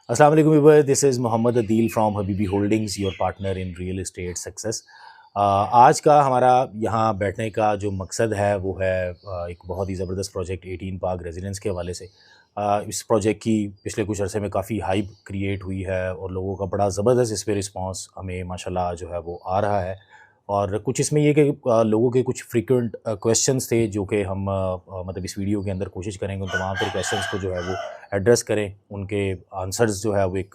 अस्सलाम वालेकुम viewer, this is Mohammad Adeel from Habibi holdings, your partner in real estate success. आज का हमारा यहाँ बैठने का जो मकसद है वो है एक बहुत ही ज़बरदस्त प्रोजेक्ट 18 पार्क रेजिडेंस के हवाले से। इस प्रोजेक्ट की पिछले कुछ अरसे में काफ़ी हाइप क्रिएट हुई है और लोगों का बड़ा ज़बरदस्त इस पर रिस्पॉन्स हमें माशाल्लाह जो है वो आ रहा है। और कुछ इसमें ये कि लोगों के कुछ फ्रीक्वेंट क्वेश्चंस थे जो कि हम मतलब इस वीडियो के अंदर कोशिश करेंगे उन तमाम फिर क्वेश्चंस को जो है वो एड्रेस करें, उनके आंसर्स जो है वो एक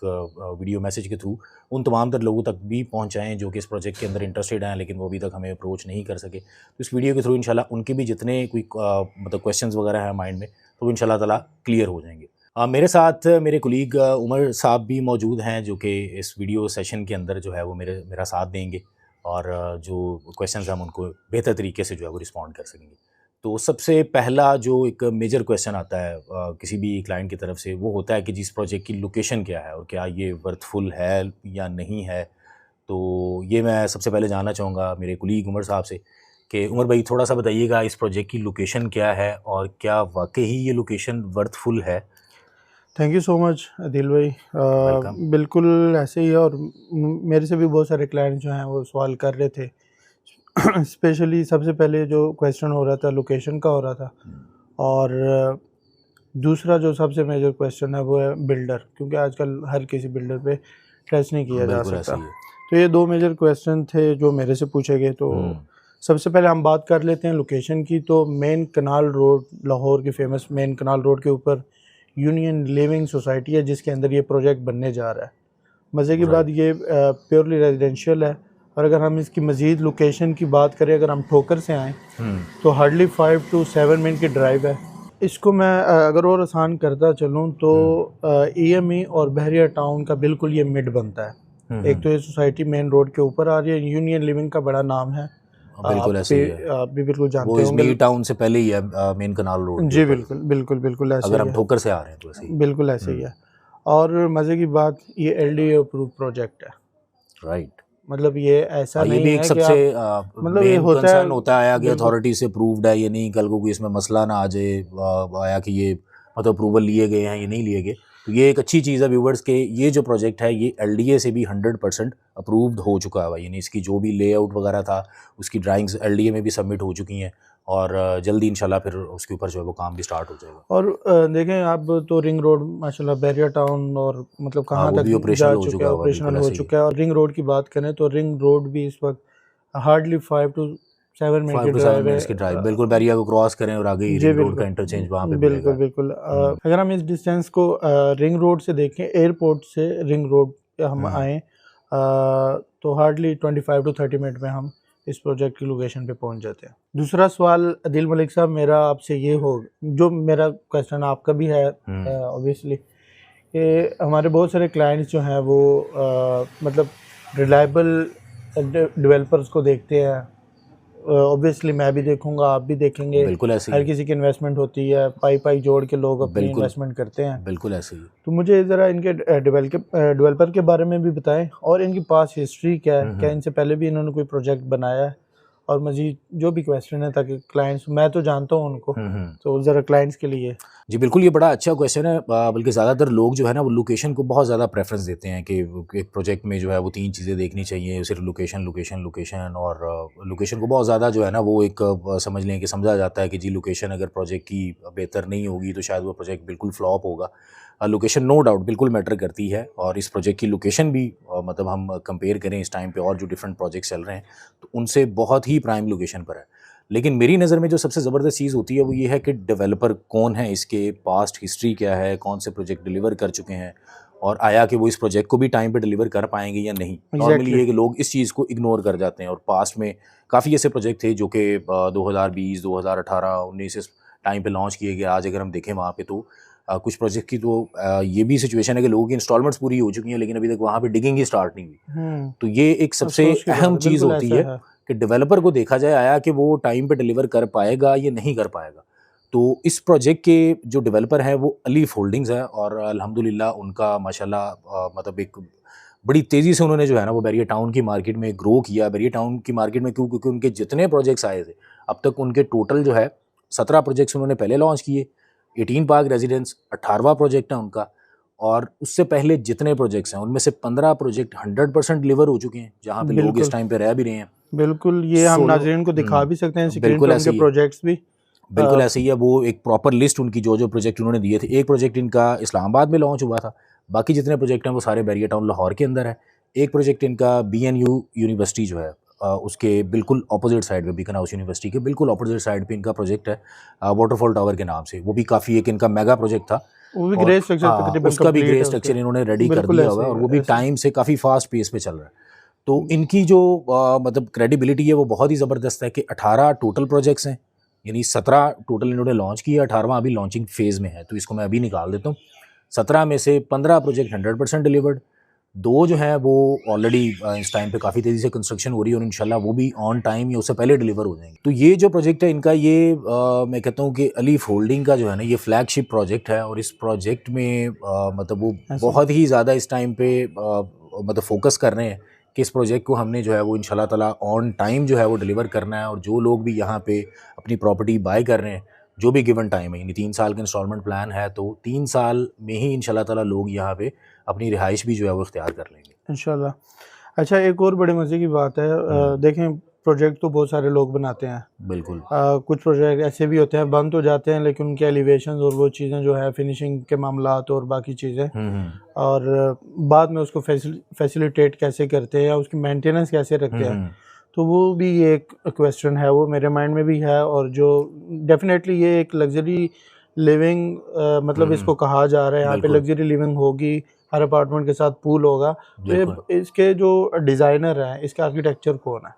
वीडियो मैसेज के थ्रू उन तमाम तर लोगों तक भी पहुंचाएं जो कि इस प्रोजेक्ट के अंदर इंटरेस्टेड हैं लेकिन वो अभी तक हमें अप्रोच नहीं कर सके। तो इस वीडियो के थ्रू इंशाल्लाह उनके भी जितने कोई मतलब क्वेश्चंस वगैरह हैं माइंड में तो वो इंशाल्लाह ताला क्लियर हो जाएंगे। मेरे साथ मेरे कुलीग उमर साहब भी मौजूद हैं जो कि इस वीडियो सेशन के अंदर जो है वो मेरा साथ देंगे और जो क्वेश्चंस हम उनको बेहतर तरीके से जो है वो रिस्पॉन्ड कर सकेंगे। तो सबसे पहला जो एक मेजर क्वेश्चन आता है किसी भी क्लाइंट की तरफ से वो होता है कि जिस प्रोजेक्ट की लोकेशन क्या है और क्या ये वर्थफुल है या नहीं है। तो ये मैं सबसे पहले जानना चाहूँगा मेरे कुलीग उमर साहब से कि उमर भाई थोड़ा सा बताइएगा इस प्रोजेक्ट की लोकेशन क्या है और क्या वाकई ही ये लोकेशन वर्थफुल है। Thank you so much Adil भाई। वेलकम। बिल्कुल ऐसे ही है और मेरे से भी बहुत सारे क्लाइंट जो हैं वो सवाल कर रहे थे। स्पेशली सबसे पहले जो क्वेश्चन हो रहा था लोकेशन का हो रहा था और दूसरा जो सबसे मेजर क्वेश्चन है वो है बिल्डर, क्योंकि आजकल हर किसी बिल्डर पे ट्रस्ट नहीं किया जा बिल्कुल ऐसा सकता। ही है। तो ये दो मेजर क्वेश्चन थे जो मेरे से पूछे गए। तो सबसे पहले हम बात कर लेते हैं लोकेशन की। तो मेन कनाल रोड, लाहौर की फेमस मेन कनाल रोड के ऊपर यूनियन लिविंग सोसाइटी है जिसके अंदर ये प्रोजेक्ट बनने जा रहा है। मज़े की बात ये प्योरली रेजिडेंशियल है और अगर हम इसकी मज़ीद लोकेशन की बात करें, अगर हम ठोकर से आएँ तो हार्डली 5 to 7 मिनट की ड्राइव है। इसको मैं अगर और आसान करता चलूँ तो EME और बहरिया टाउन का बिल्कुल ये मिड बनता है। एक तो ये सोसाइटी मेन रोड के ऊपर आ रही है, यूनियन लिविंग का बड़ा नाम है, बिल्कुल ऐसे ही है। आप भी बिल्कुल वो जानते इस होंगे। बी टाउन से पहले ही है मेन कनाल रोड के जी ऊपर ही। बिल्कुल बिल्कुल बिल्कुल ऐसे अगर ही हम है। ठोकर से आ रहे हैं तो ऐसे ही। बिल्कुल ऐसे ही है। और मज़े की बात ये LDA अप्रूव प्रोजेक्ट है। राइट। मतलब ये ऐसा ये नहीं भी एक है कि सबसे आप मतलब ये मेन होता है। कंसर्न होता है कि बिल्कुल अथॉरिटी से अप्रूव्ड है ये नहीं, कल को कोई इसमें मसला ना आ जाए आया कि ये मतलब अप्रूवल लिए गए हैं ये नहीं लिए गए। तो ये एक अच्छी चीज़ है व्यूवर्स के ये जो प्रोजेक्ट है ये LDA से भी 100% अप्रूव्ड हो चुका है। यानी इसकी जो भी लेआउट वगैरह था उसकी ड्राइंग्स LDA में भी सबमिट हो चुकी हैं और जल्दी इंशाल्लाह फिर उसके ऊपर जो है वो काम भी स्टार्ट हो जाएगा। और देखें आप तो रिंग रोड माशाल्लाह बहरिया टाउन और मतलब हाँ कहाँ वो तक भी जा ऑपरेशनल हो चुका चुका है, हुआ, ऑपरेशनल बिल्कुल हो ऐसे ही है। चुका है। और रिंग रोड की बात करें तो रिंग रोड भी इस वक्त हार्डली 5 to 7 मिनट 5 की to 7 ड्राइव है। मिनट्स की ड्राइव, बिल्कुल बैरिया को क्रॉस करें और आगे ही जी रिंग रोड का बिल्कुल इंटरचेंज वहाँ पे बिल्कुल मिलेगा। बिल्कुल। अगर हम इस डिस्टेंस को रिंग रोड से देखें, एयरपोर्ट से रिंग रोड पे हम आएँ तो हार्डली 25 to 30 मिनट में हम इस प्रोजेक्ट की लोकेशन पे पहुंच जाते हैं। दूसरा सवाल अदिल मलिक साहब मेरा आपसे ये हो, जो मेरा क्वेश्चन आपका भी है ऑब्वियसली, कि हमारे बहुत सारे क्लाइंट्स जो हैं वो मतलब रिलायबल डेवलपर्स को देखते हैं। ऑब्वियसली मैं भी देखूंगा, आप भी देखेंगे। बिल्कुल ऐसे ही हर है। किसी की इन्वेस्टमेंट होती है, पाई पाई जोड़ के लोग अपनी बिल्कुल इन्वेस्टमेंट करते हैं। बिल्कुल ऐसे ही। तो मुझे ज़रा इनके डेवलपर के बारे में भी बताएं और इनकी पास हिस्ट्री क्या है, क्या इनसे पहले भी इन्होंने कोई प्रोजेक्ट बनाया है, और मज़ीद जो भी क्वेश्चन है ताकि क्लाइंट्स, मैं तो जानता हूँ उनको, तो ज़रा क्लाइंट्स के लिए। जी बिल्कुल, ये बड़ा अच्छा क्वेश्चन है। बल्कि ज़्यादातर लोग जो है ना वो लोकेशन को बहुत ज़्यादा प्रेफरेंस देते हैं कि एक प्रोजेक्ट में जो है वो 3 चीज़ें देखनी चाहिए, सिर्फ लोकेशन लोकेशन लोकेशन। और लोकेशन को बहुत ज़्यादा जो है ना वो एक समझ लें कि समझा जाता है कि जी लोकेशन अगर प्रोजेक्ट की बेहतर नहीं होगी तो शायद वो प्रोजेक्ट बिल्कुल फ्लॉप होगा। लोकेशन नो डाउट बिल्कुल मैटर करती है और इस प्रोजेक्ट की लोकेशन भी मतलब हम कंपेयर करें इस टाइम पे और जो डिफरेंट प्रोजेक्ट्स चल रहे हैं तो उनसे बहुत ही प्राइम लोकेशन पर है। लेकिन मेरी नज़र में जो सबसे ज़बरदस्त चीज़ होती है वो ये है कि डेवलपर कौन है, इसके पास्ट हिस्ट्री क्या है, कौन से प्रोजेक्ट डिलीवर कर चुके हैं और आया कि वो इस प्रोजेक्ट को भी टाइम पे डिलीवर कर पाएंगे या नहीं। नॉर्मली ये कि लोग इस चीज़ को इग्नोर कर जाते हैं और पास्ट में काफ़ी ऐसे प्रोजेक्ट थे जो कि 2020 2018 19 इस टाइम पे लॉन्च किए गए। आज अगर हम देखें वहाँ पे तो कुछ प्रोजेक्ट की तो ये भी सिचुएशन है कि लोगों की इंस्टॉलमेंट्स पूरी हो चुकी हैं लेकिन अभी तक वहाँ पे डिगिंग ही स्टार्ट नहीं हुई। तो ये एक सबसे अहम चीज़ होती है कि डेवलपर को देखा जाए आया कि वो टाइम पे डिलीवर कर पाएगा या नहीं कर पाएगा। तो इस प्रोजेक्ट के जो डेवलपर हैं वो अलीफ होल्डिंग्स है और अल्हम्दुलिल्लाह उनका माशाल्लाह मतलब एक बड़ी तेज़ी से उन्होंने जो है ना वो बैरिया टाउन की मार्केट में ग्रो किया। बैरिया टाउन की मार्केट में क्यों? क्योंकि उनके जितने प्रोजेक्ट्स आए थे अब तक उनके टोटल जो है 17 प्रोजेक्ट्स उन्होंने पहले लॉन्च किए। 18 पार्क रेजिडेंस 18वां प्रोजेक्ट है उनका और उससे पहले जितने प्रोजेक्ट्स हैं उनमें से 15 प्रोजेक्ट 100% डिलीवर हो चुके हैं, जहाँ पे लोग इस बिल्कुल टाइम पे रह भी रहे हैं। बिल्कुल, ये हम 16 नाज़रीन को दिखा भी सकते हैं स्क्रीन बिल्कुल पे ऐसे उनके ही है, प्रोजेक्ट्स भी। बिल्कुल ऐसे ही है। वो एक प्रॉपर लिस्ट उनकी जो प्रोजेक्ट उन्होंने दिए थे, एक प्रोजेक्ट इनका इस्लामाबाद में लॉन्च हुआ था, बाकी जितने प्रोजेक्ट हैं वो सारे बैरियर टाउन लाहौर के अंदर है। एक प्रोजेक्ट इनका BNU यूनिवर्सिटी जो है उसके बिल्कुल ऑपोजिट साइड पे, बीकन हाउस यूनिवर्सिटी के बिल्कुल ऑपोजिट साइड पे इनका प्रोजेक्ट है वाटरफॉल टावर के नाम से। वो भी काफ़ी एक इनका मेगा प्रोजेक्ट था, वो भी और ग्रे स्ट्रक्चर तकरीबन उसका भी कंप्लीट ग्रे है स्ट्रक्चर उसके। इन्होंने रेडी कर बिल्कुल दिया ऐसे हुआ है, ही और वो भी ऐसे ही। टाइम से काफ़ी फास्ट पेस पे चल रहा है। तो इनकी जो मतलब क्रेडिबिलिटी है वो बहुत ही ज़बरदस्त है कि 18 टोटल प्रोजेक्ट्स हैं, यानी 17 टोटल इन्होंने लॉन्च किया, 18वां अभी लॉन्चिंग फेज़ में है। तो इसको मैं अभी निकाल देता हूँ। 17 में से 15 प्रोजेक्ट 100% डिलीवर्ड, 2 जो है वो ऑलरेडी इस टाइम पे काफ़ी तेज़ी से कंस्ट्रक्शन हो रही है, और इंशाल्लाह वो भी ऑन टाइम या उससे पहले डिलीवर हो जाएंगे। तो ये जो प्रोजेक्ट है इनका, ये मैं कहता हूँ कि अलीफ होल्डिंग का जो है ना, ये फ्लैगशिप प्रोजेक्ट है। और इस प्रोजेक्ट में मतलब वो ऐसे ही। बहुत ही ज़्यादा इस टाइम पे मतलब फोकस कर रहे हैं कि इस प्रोजेक्ट को हमने जो है वो इंशाल्लाह ताला ऑन टाइम जो है वो डिलीवर करना है। और जो लोग भी यहाँ पे अपनी प्रॉपर्टी बाय कर रहे हैं, जो भी गिवन टाइम है, यानी 3 साल का इंस्टॉलमेंट प्लान है, तो 3 साल में ही इंशाल्लाह ताला लोग यहाँ पे अपनी रिहाइश भी जो है वो इख्तियार कर लेंगे। इंशाल्लाह। अच्छा, एक और बड़े मज़े की बात है, देखें प्रोजेक्ट तो बहुत सारे लोग बनाते हैं, बिल्कुल। कुछ प्रोजेक्ट ऐसे भी होते हैं बन तो जाते हैं लेकिन उनके एलिवेशंस और वो चीज़ें जो है फिनिशिंग के मामलात और बाकी चीज़ें, और बाद में उसको फैसिलिटेट कैसे करते हैं या उसकी मेंटेनेंस कैसे रखते हैं, तो वो भी एक क्वेश्चन है, वो मेरे माइंड में भी है। और जो डेफिनेटली ये एक लग्जरी लिविंग मतलब इसको कहा जा रहा है, यहाँ पे बिल्कुल। लग्जरी लिविंग होगी, हर अपार्टमेंट के साथ पूल होगा। तो बिल्कुल। ये इसके जो डिज़ाइनर हैं, इसके आर्किटेक्चर कौन है?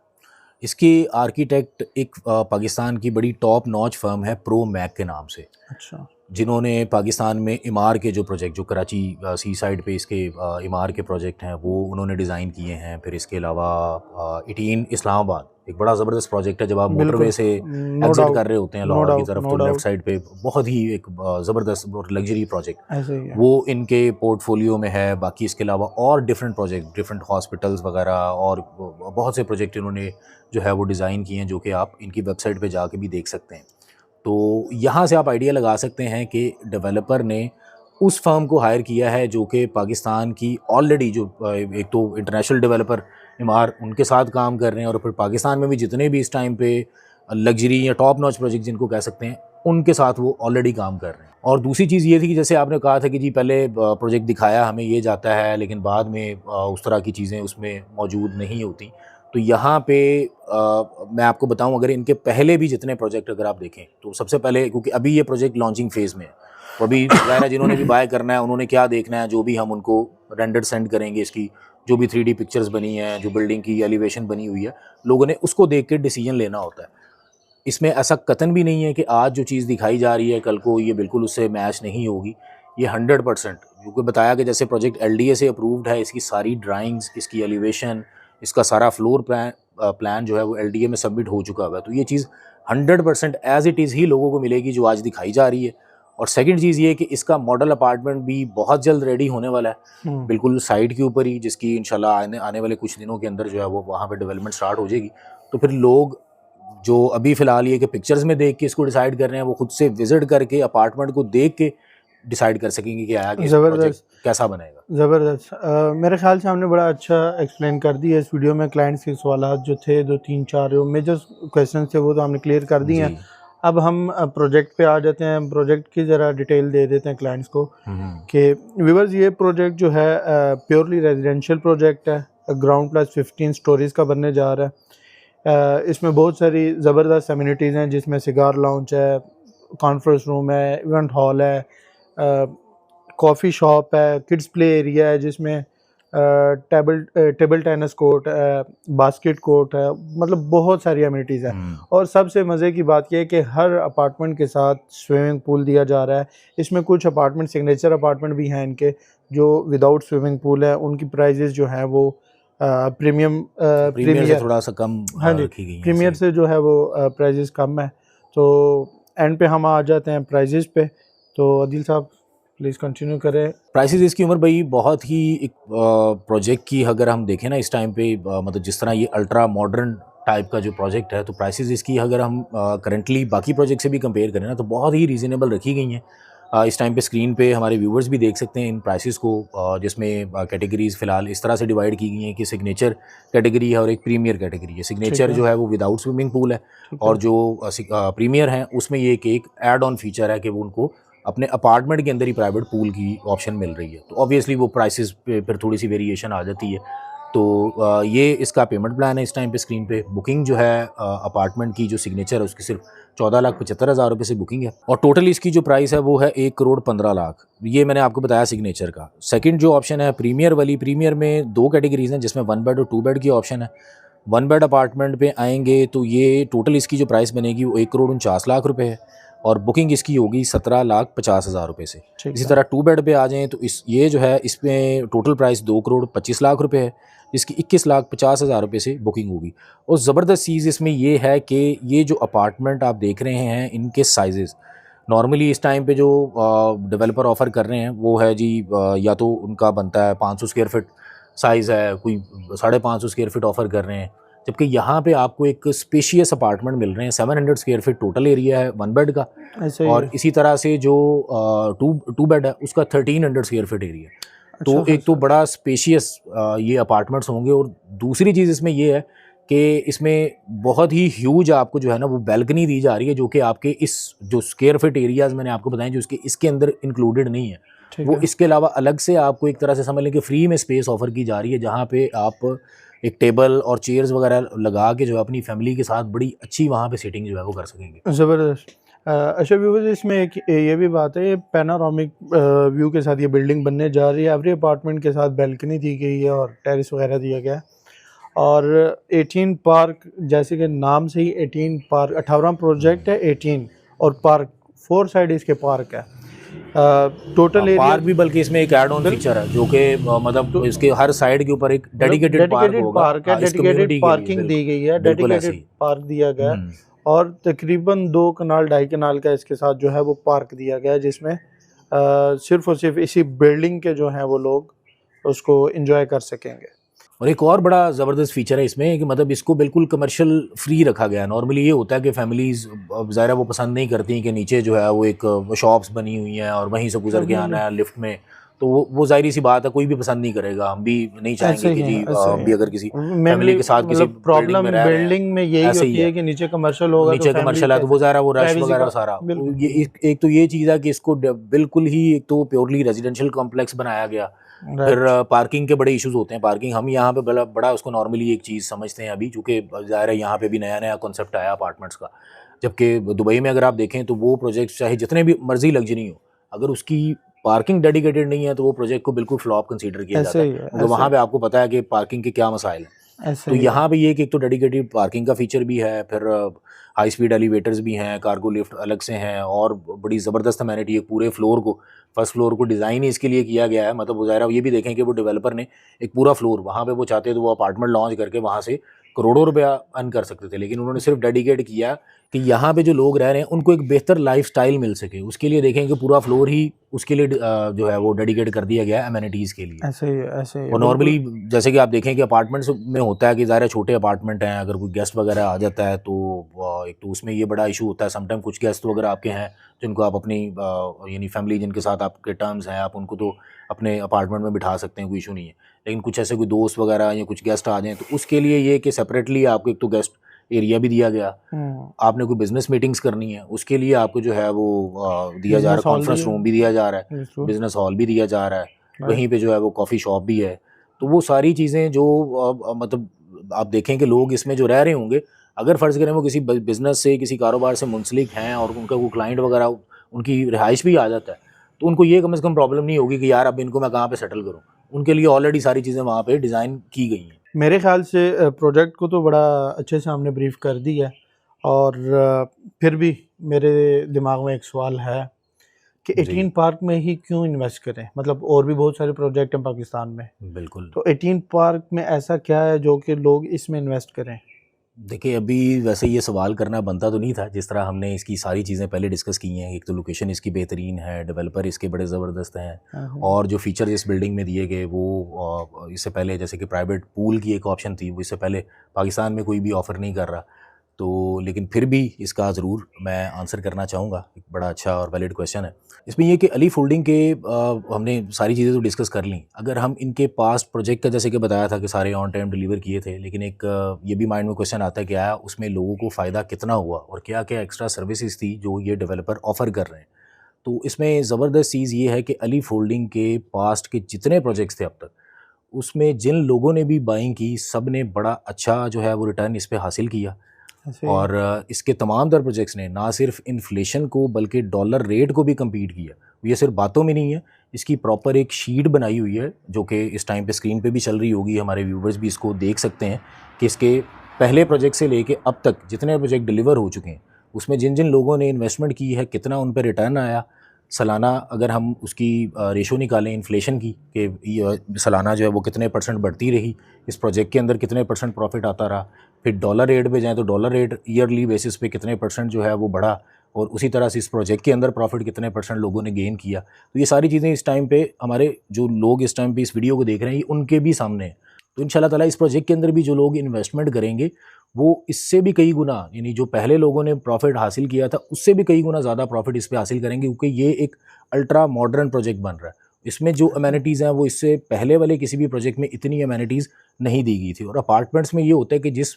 इसकी आर्किटेक्ट एक पाकिस्तान की बड़ी टॉप नॉच फर्म है प्रो मैक के नाम से, अच्छा। जिन्होंने पाकिस्तान में इमार के जो प्रोजेक्ट, जो कराची सी साइड पे इसके इमार के प्रोजेक्ट हैं, वो उन्होंने डिज़ाइन किए हैं। फिर इसके अलावा 18 इस्लामाबाद एक बड़ा ज़बरदस्त प्रोजेक्ट है। जब आप मोटरवे बिल्कुल, से नो एग्जिट डाउट, कर रहे होते हैं नो लाहौर की डाउट, तरफ, नो तो लेफ़्ट डाउट, साइड पे बहुत ही एक ज़बरदस्त और लग्जरी प्रोजेक्ट ऐसे ही है। वो इनके पोर्टफोलियो में है। बाकी इसके अलावा और डिफरेंट प्रोजेक्ट, डिफरेंट हॉस्पिटल्स वगैरह, और बहुत से प्रोजेक्ट इन्होंने जो है वो डिज़ाइन किए हैं, जो कि आप इनकी वेबसाइट पे जाके भी देख सकते हैं। तो यहाँ से आप आइडिया लगा सकते हैं कि डेवलपर ने उस फर्म को हायर किया है जो कि पाकिस्तान की ऑलरेडी जो एक तो इंटरनेशनल डेवलपर इमार उनके साथ काम कर रहे हैं, और फिर पाकिस्तान में भी जितने भी इस टाइम पे लग्जरी या टॉप नॉच प्रोजेक्ट जिनको कह सकते हैं, उनके साथ वो ऑलरेडी काम कर रहे हैं। और दूसरी चीज़ ये थी कि जैसे आपने कहा था कि जी पहले प्रोजेक्ट दिखाया हमें ये जाता है, लेकिन बाद में उस तरह की चीज़ें उसमें मौजूद नहीं होती। तो यहाँ पे मैं आपको बताऊं, अगर इनके पहले भी जितने प्रोजेक्ट अगर आप देखें, तो सबसे पहले, क्योंकि अभी ये प्रोजेक्ट लॉन्चिंग फेज़ में है, तो अभी ज़ाहिर है जिन्होंने भी बाय करना है उन्होंने क्या देखना है, जो भी हम उनको रेंडर सेंड करेंगे, इसकी जो भी 3D पिक्चर्स बनी हैं, जो बिल्डिंग की एलिवेशन बनी हुई है, लोगों ने उसको देख के डिसीजन लेना होता है। इसमें ऐसा कतन भी नहीं है कि आज जो चीज़ दिखाई जा रही है कल को ये बिल्कुल उससे मैच नहीं होगी। ये 100%, क्योंकि बताया कि जैसे प्रोजेक्ट LDA से अप्रूव्ड है, इसकी सारी ड्राइंग्स, इसकी एलिवेशन, इसका सारा फ्लोर प्लान जो है वो LDA में सबमिट हो चुका हुआ है। तो ये चीज़ 100% एज़ इट इज़ ही लोगों को मिलेगी जो आज दिखाई जा रही है। और सेकंड चीज़ ये कि इसका मॉडल अपार्टमेंट भी बहुत जल्द रेडी होने वाला है, बिल्कुल साइट के ऊपर ही, जिसकी इंशाल्लाह आने वाले कुछ दिनों के अंदर जो है वो वहाँ पे डेवलपमेंट स्टार्ट हो जाएगी। तो फिर लोग जो अभी फ़िलहाल ये कि पिक्चर्स में देख के इसको डिसाइड कर रहे हैं, वो खुद से विज़िट करके अपार्टमेंट को देख के डिसाइड कर सकेंगे कि आया कि प्रोजेक्ट ज़बरदस्त, कैसा बनेगा। ज़बरदस्त। मेरे ख़्याल से हमने बड़ा अच्छा एक्सप्लेन कर दिया इस वीडियो में। क्लाइंट्स के सवालात जो थे, 2-3-4 जो मेजर क्वेश्चन थे, वो तो हमने क्लियर कर दिए हैं। जी। अब हम प्रोजेक्ट पे आ जाते हैं। प्रोजेक्ट की ज़रा डिटेल दे देते हैं क्लाइंट्स को कि व्यूअर्स, ये प्रोजेक्ट जो है प्योरली रेजिडेंशियल प्रोजेक्ट है। ग्राउंड प्लस 15 स्टोरीज़ का बनने जा रहा है। इसमें बहुत सारी ज़बरदस्त एमिनिटीज़ हैं, जिसमें सिगार लाउंज है, कॉन्फ्रेंस रूम है, इवेंट हॉल है, कॉफ़ी शॉप है, किड्स प्ले एरिया है, जिसमें टेबल टेनिस कोर्ट है, बास्केट कोर्ट है, मतलब बहुत सारी एमिनिटीज़ हैं। और सबसे मज़े की बात यह है कि हर अपार्टमेंट के साथ स्विमिंग पूल दिया जा रहा है। इसमें कुछ अपार्टमेंट, सिग्नेचर अपार्टमेंट भी हैं इनके, जो विदाउट स्विमिंग पूल है। उनकी प्राइजेज़ जो हैं वो प्रीमियर से थोड़ा सा कम हाँ जी, रखी गई हैं। प्रीमियर से जो है वो प्राइजेज़ कम है। तो एंड पे हम आ जाते हैं प्राइजेज़ पे। तो अदील साहब प्लीज़ कंटिन्यू करें। प्राइसेस इसकी उम्र भाई बहुत ही एक प्रोजेक्ट की अगर हम देखें ना इस टाइम पे, मतलब जिस तरह ये अल्ट्रा मॉडर्न टाइप का जो प्रोजेक्ट है, तो प्राइसेस इसकी अगर हम करंटली बाकी प्रोजेक्ट से भी कंपेयर करें ना, तो बहुत ही रीज़नेबल रखी गई हैं। इस टाइम पे स्क्रीन पे हमारे व्यूवर्स भी देख सकते हैं इन प्राइसेस को, जिसमें कैटेगरीज फ़िलहाल इस तरह से डिवाइड की गई हैं कि सिग्नेचर कैटेगरी है और एक प्रीमियर कैटेगरी है। ठीक सिग्नेचर है। जो है वो विदाउट स्विमिंग पूल है, ठीक और है। जो प्रीमियर हैं उसमें ये एक ऐड ऑन फीचर है कि वो उनको अपने अपार्टमेंट के अंदर ही प्राइवेट पूल की ऑप्शन मिल रही है। तो ऑब्वियसली वो प्राइसेस पे फिर थोड़ी सी वेरिएशन आ जाती है। तो ये इसका पेमेंट प्लान है इस टाइम पे स्क्रीन पे। बुकिंग जो है अपार्टमेंट की जो सिग्नेचर है उसकी सिर्फ 14,75,000 रुपये से बुकिंग है, और टोटल इसकी जो प्राइस है वो है 1,15,00,000। ये मैंने आपको बताया सिग्नेचर का। सेकंड जो ऑप्शन है प्रीमियर वाली, प्रीमियर में 2 कैटेगरीज हैं जिसमें 1 बेड और 2 बेड की ऑप्शन है। 1 बेड अपार्टमेंट पे आएंगे तो ये टोटल इसकी जो प्राइस बनेगी वो 1,49,00,000 रुपये है, और बुकिंग इसकी होगी 17,50,000 रुपये से। ठीक इसी है। तरह 2 बेड पे आ जाएँ तो ये जो है इसमें टोटल प्राइस 2,25,00,000 रुपये है, जिसकी 21,50,000 रुपये से बुकिंग होगी। और ज़बरदस्त चीज़ इसमें ये है कि ये जो अपार्टमेंट आप देख रहे हैं इनके साइज़ेस नॉर्मली इस टाइम पे जो डेवलपर ऑफ़र कर रहे हैं वो है जी, या तो उनका बनता है 500 स्क्वायर फीट साइज़ है, कोई 550 स्क्वायर फीट ऑफ़र कर रहे हैं, जबकि यहाँ पे आपको एक स्पेशियस अपार्टमेंट मिल रहे हैं। 700 स्क्वायर फीट टोटल एरिया है 1 बेड का, ऐसे ही और है। इसी तरह से जो 2 बेड है उसका 1300 स्क्वायर फीट एरिया है। तो अच्छा एक तो खासा। बड़ा स्पेशियस ये अपार्टमेंट्स होंगे, और दूसरी चीज़ इसमें ये है कि इसमें बहुत ही ह्यूज आपको जो है ना वो बैल्कनी दी जा रही है, जो कि आपके इस जो स्क्वायर फीट एरियाज़ मैंने आपको बताएं जो इसके अंदर इंक्लूडेड नहीं है, ठीक वो है। इसके अलावा अलग से आपको एक तरह से समझ लें कि फ्री में स्पेस ऑफर की जा रही है, जहाँ पे आप एक टेबल और चेयर्स वगैरह लगा के जो है अपनी फैमिली के साथ बड़ी अच्छी वहाँ पे सीटिंग जो है वो कर सकेंगे। ज़बरदस्त। अच्छा व्यूअर्स, इसमें एक ये भी बात है, ये पैनोरामिक व्यू के साथ ये बिल्डिंग बनने जा रही है। एवरी अपार्टमेंट के साथ बैल्कनी दी गई है और टेरेस वगैरह दिया गया है। और 18 पार्क, जैसे कि नाम से ही 18 पार्क, 18 प्रोजेक्ट है 18, और पार्क 4 साइड इसके पार्क है। टोटल एरिया पार्क भी बल्कि इसमें एक ऐड ऑन फीचर है जो कि मतलब इसके हर साइड के ऊपर एक डेडिकेटेड पार्क होगा। पार्क है, हाँ, इस डेडिकेटेड कम्युनिटी के लिए पार्किंग दी गई है, बिल्कुल ऐसे डेडिकेटेड ही। पार्क दिया गया है। और तकरीबन 2 कनाल 2.5 कनाल का इसके साथ जो है वो पार्क दिया गया है, जिसमें सिर्फ और सिर्फ इसी बिल्डिंग के जो हैं वो लोग उसको एंजॉय कर सकेंगे। और एक और बड़ा ज़बरदस्त फीचर है इसमें कि मतलब इसको बिल्कुल कमर्शियल फ्री रखा गया है। नॉर्मली ये होता है कि फैमिलीज़ ज़ाहिर वो पसंद नहीं करती कि नीचे जो है वो एक शॉप्स बनी हुई हैं और वहीं से गुजर के आना है लिफ्ट में, तो वो ज़ाहिर सी बात है कोई भी पसंद नहीं करेगा। हम भी नहीं ऐसे चाहेंगे ही कि है, जी ऐसे हम ही भी है। अगर किसी मेनली फैमिली के साथ किसी मतलब प्रॉब्लम बिल्डिंग में रह रहे हैं, बिल्डिंग में यही ऐसे ही होती है कि नीचे कमर्शियल होगा तो नीचे फैमिली कमर्शियल है तो वो ज़ाहिर है वो रश प्राइवेसी वगैरह का सारा बिल्कुल ये एक तो ये चीज़ है कि इसको बिल्कुल ही एक तो प्योरली रेजिडेंशियल कॉम्प्लेक्स बनाया गया। फिर राइट। पार्किंग के बड़े इश्यूज होते हैं। पार्किंग हम यहाँ पे बड़ा उसको नॉर्मली एक चीज़ समझते हैं अभी, चूँकि ज़ाहिर है यहाँ पे भी नया नया कॉन्सेप्ट आया अपार्टमेंट्स का, जबकि दुबई में अगर आप देखें तो वो प्रोजेक्ट चाहे जितने भी मर्जी लग्जरी हो, अगर उसकी पार्किंग डेडिकेटेड नहीं है तो वो प्रोजेक्ट को बिल्कुल फ्लॉप कंसीडर किया जाता ऐसे है, ही है, क्योंकि ऐसे वहाँ पे आपको पता है कि पार्किंग के क्या मसाइल हैं। ऐसे तो ही है। यहाँ पे ये एक तो डेडिकेटेड पार्किंग का फीचर भी है, फिर हाई स्पीड एलिवेटर्स भी हैं, कार्गो लिफ्ट अलग से हैं, और बड़ी ज़बरदस्त अमेनिटी है। पूरे फ्लोर को, फर्स्ट फ्लोर को डिज़ाइन ही इसके लिए किया गया है। मतलब वो ज़ाहिर ये भी देखें कि वो डेवलपर ने एक पूरा फ्लोर वहाँ पे वो चाहते तो वो अपार्टमेंट लॉन्च करके वहाँ से करोड़ों रुपया अर्न कर सकते थे, लेकिन उन्होंने सिर्फ डेडिकेट किया कि यहाँ पे जो लोग रह रहे हैं उनको एक बेहतर लाइफस्टाइल मिल सके। उसके लिए देखें कि पूरा फ्लोर ही उसके लिए जो है वो डेडिकेट कर दिया गया है अमेनिटीज़ के लिए। ऐसे ही है, ऐसे ही है, और बिल्कुल। नॉर्मली जैसे कि आप देखें कि अपार्टमेंट्स में होता है कि ज़ाहिर है छोटे अपार्टमेंट हैं, अगर कोई गेस्ट वगैरह आ जाता है तो एक तो उसमें ये बड़ा इशू होता है। समटाइम कुछ गेस्ट वगैरह आपके हैं जिनको आप अपनी यानी फैमिली जिनके साथ आपके टर्म्स हैं, आप उनको तो अपने अपार्टमेंट में बिठा सकते हैं, कोई इशू नहीं है। लेकिन कुछ ऐसे कोई दोस्त वगैरह या कुछ गेस्ट आ जाएँ तो उसके लिए ये कि सेपरेटली आपको एक तो गेस्ट एरिया भी दिया गया, आपने कोई बिजनेस मीटिंग्स करनी है उसके लिए आपको जो है वो दिया जा रहा है, कॉन्फ्रेंस रूम भी दिया जा रहा है, बिजनेस हॉल भी दिया जा रहा है, वहीं पे जो है वो कॉफ़ी शॉप भी है। तो वो सारी चीज़ें जो मतलब आप देखें कि लोग इसमें जो रह रहे होंगे, अगर फ़र्ज़ करें वो किसी बिज़नेस से किसी कारोबार से मुंसलिक हैं और उनका कोई क्लाइंट वगैरह उनकी रिहाइश भी आ जाता है, तो उनको ये कम से कम प्रॉब्लम नहीं होगी कि यार अब इनको मैं कहाँ पे सेटल करूँ। उनके लिए ऑलरेडी सारी चीज़ें वहाँ पे डिज़ाइन की गई हैं। मेरे ख्याल से प्रोजेक्ट को तो बड़ा अच्छे से हमने ब्रीफ कर दिया है, और फिर भी मेरे दिमाग में एक सवाल है कि 18 पार्क में ही क्यों इन्वेस्ट करें? मतलब और भी बहुत सारे प्रोजेक्ट हैं पाकिस्तान में, बिल्कुल। तो 18 पार्क में ऐसा क्या है जो कि लोग इसमें इन्वेस्ट करें? देखिए, अभी वैसे ये सवाल करना बनता तो नहीं था, जिस तरह हमने इसकी सारी चीज़ें पहले डिस्कस की हैं। एक तो लोकेशन इसकी बेहतरीन है, डेवलपर इसके बड़े ज़बरदस्त हैं, और जो फीचर इस बिल्डिंग में दिए गए वो इससे पहले जैसे कि प्राइवेट पूल की एक ऑप्शन थी, वो इससे पहले पाकिस्तान में कोई भी ऑफ़र नहीं कर रहा। तो लेकिन फिर भी इसका ज़रूर मैं आंसर करना चाहूँगा, एक बड़ा अच्छा और वैलिड क्वेश्चन है। इसमें ये कि अलीफ होल्डिंग के हमने सारी चीज़ें तो डिस्कस कर लीं। अगर हम इनके पास्ट प्रोजेक्ट का जैसे कि बताया था कि सारे ऑन टाइम डिलीवर किए थे, लेकिन एक ये भी माइंड में क्वेश्चन आता है कि आया उसमें लोगों को फ़ायदा कितना हुआ और क्या-क्या एक्स्ट्रा सर्विसेज थी जो ये डेवलपर ऑफ़र कर रहे हैं। तो इसमें ज़बरदस्त चीज़ ये है कि अलीफ होल्डिंग के पास्ट के जितने प्रोजेक्ट्स थे अब तक, उसमें जिन लोगों ने भी बाइंग की, सब ने बड़ा अच्छा जो है वो रिटर्न इस पे हासिल किया। और इसके तमाम तर प्रोजेक्ट्स ने ना सिर्फ इन्फ्लेशन को बल्कि डॉलर रेट को भी कम्पीट किया। ये सिर्फ बातों में नहीं है, इसकी प्रॉपर एक शीट बनाई हुई है जो कि इस टाइम पे स्क्रीन पे भी चल रही होगी, हमारे व्यूवर्स भी इसको देख सकते हैं कि इसके पहले प्रोजेक्ट से लेके अब तक जितने प्रोजेक्ट डिलीवर हो चुके हैं उसमें जिन जिन लोगों ने इन्वेस्टमेंट की है कितना उन पर रिटर्न आया। सालाना अगर हम उसकी रेशो निकालें इन्फ्लेशन की कि सालाना जो है वो कितने % बढ़ती रही, इस प्रोजेक्ट के अंदर कितने % प्रॉफिट आता रहा, फिर डॉलर रेट पे जाएँ तो डॉलर रेट ईयरली बेसिस पे कितने % जो है वो बढ़ा, और उसी तरह से इस प्रोजेक्ट के अंदर प्रॉफिट कितने % लोगों ने गेन किया। तो ये सारी चीज़ें इस टाइम पे हमारे जो लोग इस टाइम पे इस वीडियो को देख रहे हैं ये उनके भी सामने है। तो इंशाल्लाह ताला इस प्रोजेक्ट के अंदर भी जो लोग इन्वेस्टमेंट करेंगे वो इससे भी कई गुना, यानी जो पहले लोगों ने प्रॉफिट हासिल किया था उससे भी कई गुना ज़्यादा प्रॉफिट इस पे हासिल करेंगे, क्योंकि ये एक अल्ट्रा मॉडर्न प्रोजेक्ट बन रहा है। इसमें जो अमेनिटीज़ हैं वो इससे पहले वाले किसी भी प्रोजेक्ट में इतनी अमेनिटीज़ नहीं दी गई थी। और अपार्टमेंट्स में ये होता है कि जिस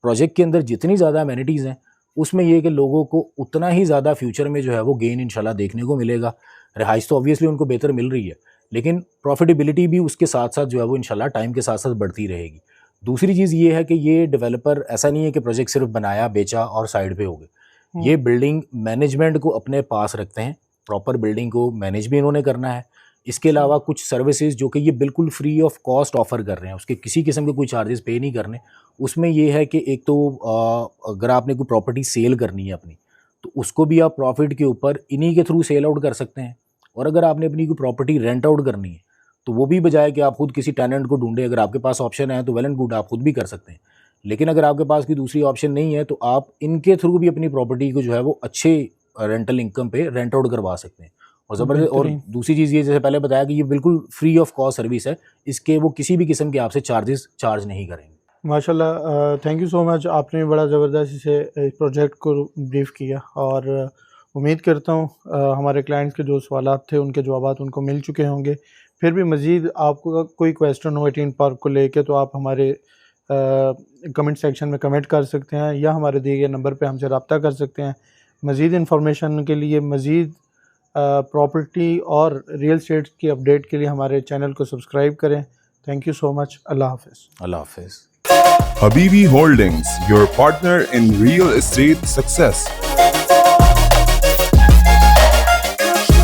प्रोजेक्ट के अंदर जितनी ज़्यादा अमेनिटीज़ हैं उसमें ये कि लोगों को उतना ही ज़्यादा फ्यूचर में जो है वो गेन इंशाल्लाह देखने को मिलेगा। रिहाइश तो ऑब्वियसली उनको बेहतर मिल रही है, लेकिन प्रॉफिटेबिलिटी भी उसके साथ साथ जो है वो इंशाल्लाह टाइम के साथ साथ बढ़ती रहेगी। दूसरी चीज़ ये है कि ये डेवलपर ऐसा नहीं है कि प्रोजेक्ट सिर्फ बनाया, बेचा और साइड पे हो गए। ये बिल्डिंग मैनेजमेंट को अपने पास रखते हैं, प्रॉपर बिल्डिंग को मैनेज भी इन्होंने करना है। इसके अलावा कुछ सर्विसेज जो कि ये बिल्कुल फ्री ऑफ कॉस्ट ऑफ़र कर रहे हैं, उसके किसी किस्म के कोई चार्जेस पे नहीं करने। उसमें ये है कि एक तो अगर आपने कोई प्रॉपर्टी सेल करनी है अपनी, तो उसको भी आप प्रॉफिट के ऊपर इन्हीं के थ्रू सेल आउट कर सकते हैं। और अगर आपने अपनी कोई प्रॉपर्टी रेंट आउट करनी है तो वो भी बजाय कि आप खुद किसी टेनेंट को ढूंढें, अगर आपके पास ऑप्शन है तो वेल एंड गुड, आप खुद भी कर सकते हैं। लेकिन अगर आपके पास कोई दूसरी ऑप्शन नहीं है तो आप इनके थ्रू भी अपनी प्रॉपर्टी को जो है वो अच्छे रेंटल इनकम पे रेंट आउट करवा सकते हैं। और ज़बरदस्त, और दूसरी चीज़ ये जैसे पहले बताया कि ये बिल्कुल फ्री ऑफ कॉस्ट सर्विस है, इसके वो किसी भी किस्म के आपसे चार्ज नहीं करेंगे। माशाल्लाह, थैंक यू सो मच, आपने बड़ा ज़बरदस्त इसे इस प्रोजेक्ट को ब्रीफ किया। और उम्मीद करता हूँ हमारे क्लाइंट्स के जो सवालात थे उनके जवाबात उनको मिल चुके होंगे। फिर भी मज़ीद आपको कोई क्वेश्चन हो 18 पार्क को लेके तो आप हमारे कमेंट सेक्शन में कमेंट कर सकते हैं या हमारे दिए गए नंबर पे हमसे रब्ता कर सकते हैं। मज़ीद इन्फॉर्मेशन के लिए, मज़ीद प्रॉपर्टी और रियल एस्टेट की अपडेट के लिए हमारे चैनल को सब्सक्राइब करें। Thank you so much. अल्लाह हाफ़िज़। अल्लाह हाफ़िज़। Habibi Holdings, your partner in real estate success.